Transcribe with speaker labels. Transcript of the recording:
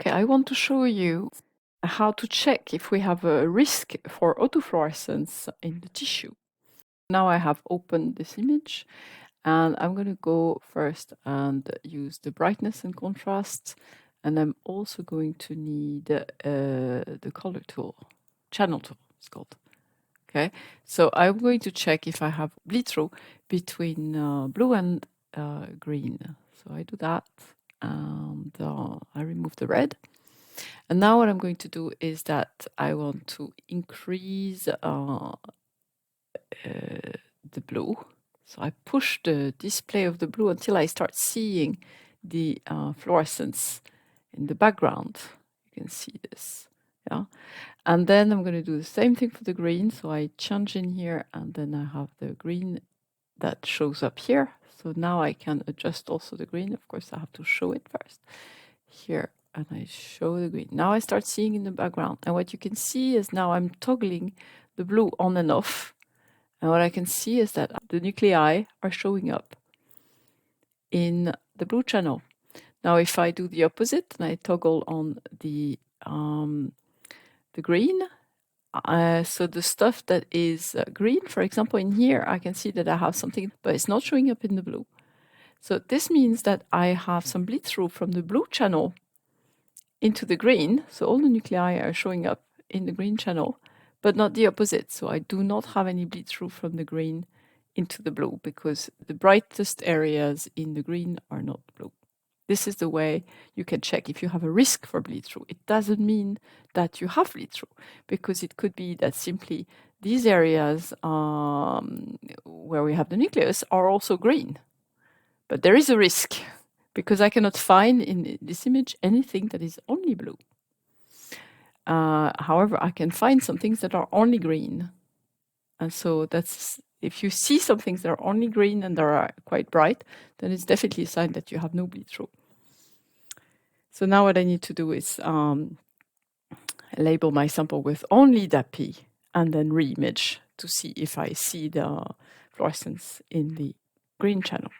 Speaker 1: Okay, I want to show you how to check if we have a risk for autofluorescence in the tissue. Now I have opened this image and I'm going to go first and use the brightness and contrast, and I'm also going to need the color tool, channel tool it's called. Okay, so I'm going to check if I have bleed through between blue and green. So I do that and I remove the red. And now what I'm going to do is that I want to increase the blue. So I push the display of the blue until I start seeing the fluorescence in the background. You can see this, yeah. And then I'm going to do the same thing for the green. So I change in here and then I have the green that shows up here. So now I can adjust also the green. Of course, I have to show it first here. And I show the green. Now I start seeing in the background. And what you can see is now I'm toggling the blue on and off. And what I can see is that the nuclei are showing up in the blue channel. Now if I do the opposite and I toggle on the green, so the stuff that is green, for example, in here, I can see that I have something, but it's not showing up in the blue. So this means that I have some bleed through from the blue channel into the green. So all the nuclei are showing up in the green channel, but not the opposite. So I do not have any bleed through from the green into the blue because the brightest areas in the green are not blue. This is the way you can check if you have a risk for bleed through. It doesn't mean that you have bleed through, because it could be that simply these areas where we have the nucleus are also green. But there is a risk because I cannot find in this image anything that is only blue. However, I can find some things that are only green. And so that's, if you see some things that are only green and they are quite bright, then it's definitely a sign that you have no bleed through. So now what I need to do is label my sample with only DAPI and then reimage to see if I see the fluorescence in the green channel.